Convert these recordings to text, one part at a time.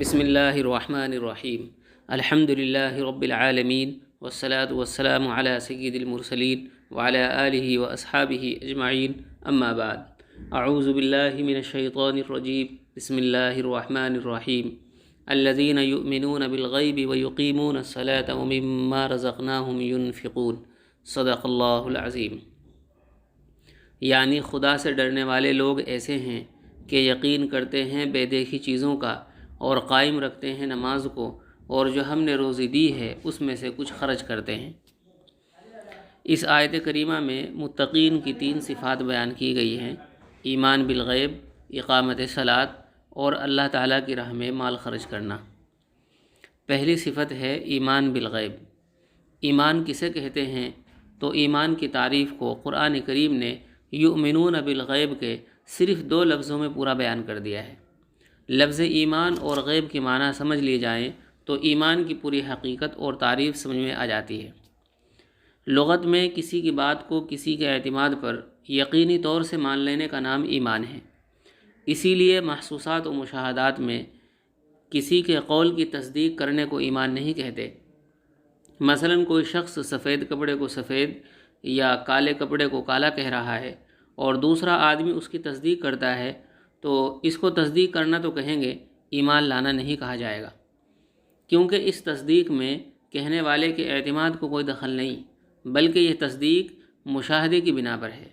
بسم اللہ الرحمن الرحیم الحمد للہ رب العالمین والصلاة والسلام علی سید المرسلین وعلی آلہ واصحابہ اجمعین اما بعد اعوذ باللہ من الشیطان الرجیم بسم اللہ الرحمن الرحیم الذین یؤمنون بالغیب ویقیمون الصلاة ومما رزقناہم ینفقون صدق اللہ العظیم۔ یعنی خدا سے ڈرنے والے لوگ ایسے ہیں کہ یقین کرتے ہیں بے دیکھی چیزوں کا اور قائم رکھتے ہیں نماز کو، اور جو ہم نے روزی دی ہے اس میں سے کچھ خرچ کرتے ہیں۔ اس آیت کریمہ میں متقین کی 3 صفات بیان کی گئی ہیں: ایمان بالغیب، اقامت صلاۃ اور اللہ تعالیٰ کی راہ میں مال خرچ کرنا۔ پہلی صفت ہے ایمان بالغیب۔ ایمان کسے کہتے ہیں؟ تو ایمان کی تعریف کو قرآن کریم نے یؤمنون بالغیب کے صرف 2 لفظوں میں پورا بیان کر دیا ہے۔ لفظ ایمان اور غیب کے معنی سمجھ لیے جائیں تو ایمان کی پوری حقیقت اور تعریف سمجھ میں آ جاتی ہے۔ لغت میں کسی کی بات کو کسی کے اعتماد پر یقینی طور سے مان لینے کا نام ایمان ہے۔ اسی لیے محسوسات و مشاہدات میں کسی کے قول کی تصدیق کرنے کو ایمان نہیں کہتے۔ مثلا کوئی شخص سفید کپڑے کو سفید یا کالے کپڑے کو کالا کہہ رہا ہے اور دوسرا آدمی اس کی تصدیق کرتا ہے تو اس کو تصدیق کرنا تو کہیں گے، ایمان لانا نہیں کہا جائے گا، کیونکہ اس تصدیق میں کہنے والے کے اعتماد کو کوئی دخل نہیں، بلکہ یہ تصدیق مشاہدے کی بنا پر ہے۔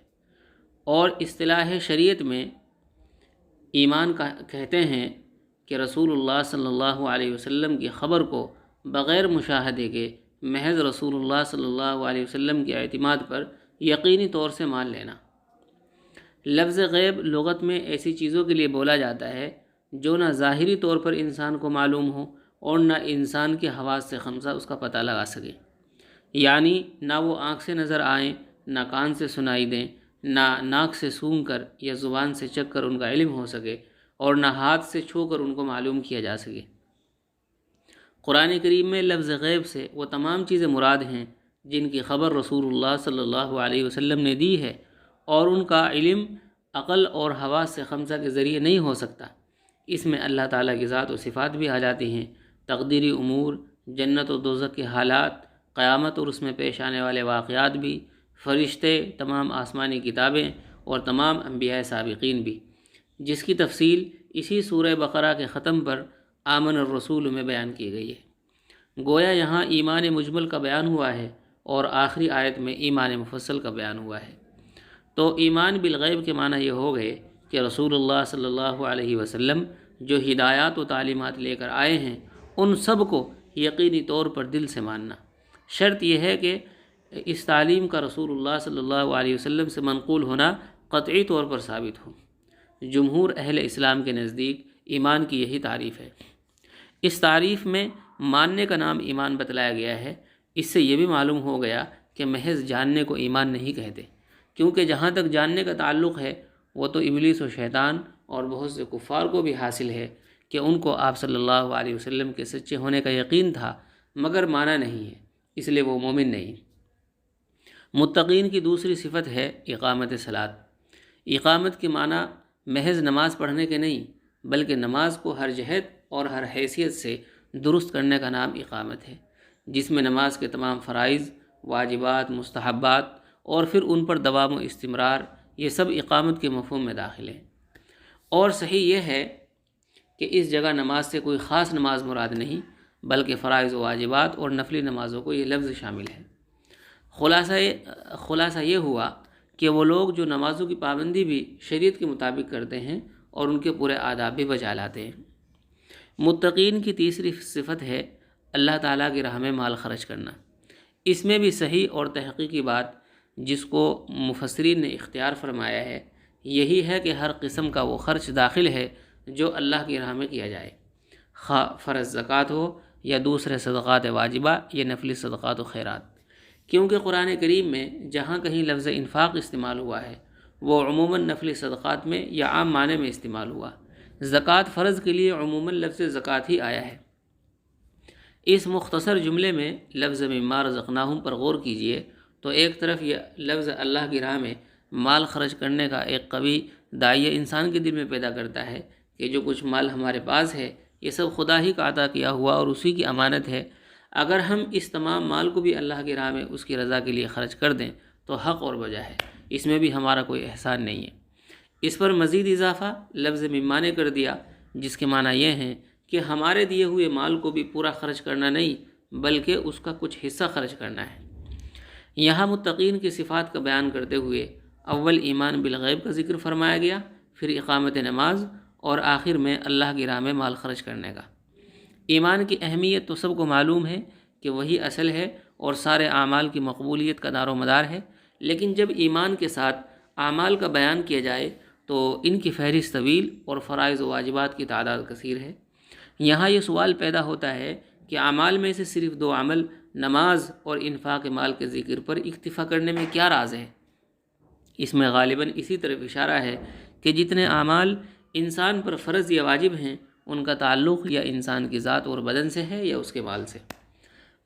اور اصطلاح شریعت میں ایمان کہتے ہیں کہ رسول اللہ صلی اللہ علیہ وسلم کی خبر کو بغیر مشاہدے کے محض رسول اللہ صلی اللہ علیہ وسلم کے اعتماد پر یقینی طور سے مان لینا۔ لفظ غیب لغت میں ایسی چیزوں کے لیے بولا جاتا ہے جو نہ ظاہری طور پر انسان کو معلوم ہو اور نہ انسان کے حواس سے خمسہ اس کا پتہ لگا سکے۔ یعنی نہ وہ آنکھ سے نظر آئیں، نہ کان سے سنائی دیں، نہ ناک سے سونگھ کر یا زبان سے چکھ کر ان کا علم ہو سکے، اور نہ ہاتھ سے چھو کر ان کو معلوم کیا جا سکے۔ قرآن کریم میں لفظ غیب سے وہ تمام چیزیں مراد ہیں جن کی خبر رسول اللہ صلی اللہ علیہ وسلم نے دی ہے، اور ان کا علم عقل اور حواس سے خمسہ کے ذریعے نہیں ہو سکتا۔ اس میں اللہ تعالیٰ کی ذات و صفات بھی آ جاتی ہیں، تقدیری امور، جنت و دوزخ کے حالات، قیامت اور اس میں پیش آنے والے واقعات بھی، فرشتے، تمام آسمانی کتابیں اور تمام انبیاء سابقین بھی، جس کی تفصیل اسی سورہ بقرہ کے ختم پر آمن الرسول میں بیان کی گئی ہے۔ گویا یہاں ایمان مجمل کا بیان ہوا ہے اور آخری آیت میں ایمان مفصل کا بیان ہوا ہے۔ تو ایمان بالغیب کے معنی یہ ہو گئے کہ رسول اللہ صلی اللہ علیہ وسلم جو ہدایات و تعلیمات لے کر آئے ہیں ان سب کو یقینی طور پر دل سے ماننا۔ شرط یہ ہے کہ اس تعلیم کا رسول اللہ صلی اللہ علیہ وسلم سے منقول ہونا قطعی طور پر ثابت ہو۔ جمہور اہل اسلام کے نزدیک ایمان کی یہی تعریف ہے۔ اس تعریف میں ماننے کا نام ایمان بتلایا گیا ہے۔ اس سے یہ بھی معلوم ہو گیا کہ محض جاننے کو ایمان نہیں کہتے، کیونکہ جہاں تک جاننے کا تعلق ہے وہ تو ابلیس و شیطان اور بہت سے کفار کو بھی حاصل ہے کہ ان کو آپ صلی اللہ علیہ وسلم کے سچے ہونے کا یقین تھا، مگر مانا نہیں ہے، اس لیے وہ مومن نہیں۔ متقین کی دوسری صفت ہے اقامت صلاۃ۔ اقامت کے معنی محض نماز پڑھنے کے نہیں، بلکہ نماز کو ہر جہت اور ہر حیثیت سے درست کرنے کا نام اقامت ہے، جس میں نماز کے تمام فرائض، واجبات، مستحبات اور پھر ان پر دوام و استمرار، یہ سب اقامت کے مفہوم میں داخل ہیں۔ اور صحیح یہ ہے کہ اس جگہ نماز سے کوئی خاص نماز مراد نہیں، بلکہ فرائض و واجبات اور نفلی نمازوں کو یہ لفظ شامل ہے۔ خلاصہ یہ ہوا کہ وہ لوگ جو نمازوں کی پابندی بھی شریعت کے مطابق کرتے ہیں اور ان کے پورے آداب بھی بجا لاتے ہیں۔ متقین کی تیسری صفت ہے اللہ تعالیٰ کی راہ میں مال خرچ کرنا۔ اس میں بھی صحیح اور تحقیقی بات جس کو مفسرین نے اختیار فرمایا ہے یہی ہے کہ ہر قسم کا وہ خرچ داخل ہے جو اللہ کی راہ میں کیا جائے، خواہ فرض زکوٰۃ ہو یا دوسرے صدقات واجبہ یا نفلی صدقات و خیرات، کیونکہ قرآن کریم میں جہاں کہیں لفظ انفاق استعمال ہوا ہے وہ عموماً نفلی صدقات میں یا عام معنی میں استعمال ہوا۔ زکوٰۃ فرض کے لیے عموماً لفظ زکوٰۃ ہی آیا ہے۔ اس مختصر جملے میں لفظ مما رزقناہم پر غور کیجئے تو ایک طرف یہ لفظ اللہ کی راہ میں مال خرچ کرنے کا ایک قوی داعیہ انسان کے دل میں پیدا کرتا ہے کہ جو کچھ مال ہمارے پاس ہے یہ سب خدا ہی کا عطا کیا ہوا اور اسی کی امانت ہے۔ اگر ہم اس تمام مال کو بھی اللہ کی راہ میں اس کی رضا کے لیے خرچ کر دیں تو حق اور وجہ ہے، اس میں بھی ہمارا کوئی احسان نہیں ہے۔ اس پر مزید اضافہ لفظ مما نے کر دیا، جس کے معنی یہ ہیں کہ ہمارے دیے ہوئے مال کو بھی پورا خرچ کرنا نہیں بلکہ اس کا کچھ حصہ خرچ کرنا ہے۔ یہاں متقین کی صفات کا بیان کرتے ہوئے اول ایمان بالغیب کا ذکر فرمایا گیا، پھر اقامت نماز اور آخر میں اللہ کی راہ میں مال خرچ کرنے کا۔ ایمان کی اہمیت تو سب کو معلوم ہے کہ وہی اصل ہے اور سارے اعمال کی مقبولیت کا دار و مدار ہے، لیکن جب ایمان کے ساتھ اعمال کا بیان کیا جائے تو ان کی فہرست طویل اور فرائض و واجبات کی تعداد کثیر ہے۔ یہاں یہ سوال پیدا ہوتا ہے کہ اعمال میں سے صرف 2 عمل نماز اور انفاق مال کے ذکر پر اکتفا کرنے میں کیا راز ہے؟ اس میں غالباً اسی طرف اشارہ ہے کہ جتنے اعمال انسان پر فرض یا واجب ہیں ان کا تعلق یا انسان کی ذات اور بدن سے ہے یا اس کے مال سے۔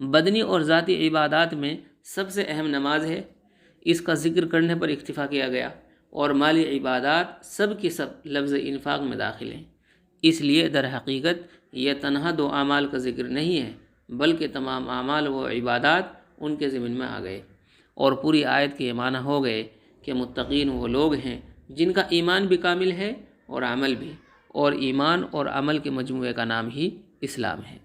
بدنی اور ذاتی عبادات میں سب سے اہم نماز ہے، اس کا ذکر کرنے پر اکتفا کیا گیا، اور مالی عبادات سب کی سب لفظ انفاق میں داخل ہیں۔ اس لیے در حقیقت یہ تنہا 2 اعمال کا ذکر نہیں ہے بلکہ تمام اعمال و عبادات ان کے ضمن میں آ گئے، اور پوری آیت کے یہ معنی ہو گئے کہ متقین وہ لوگ ہیں جن کا ایمان بھی کامل ہے اور عمل بھی، اور ایمان اور عمل کے مجموعے کا نام ہی اسلام ہے۔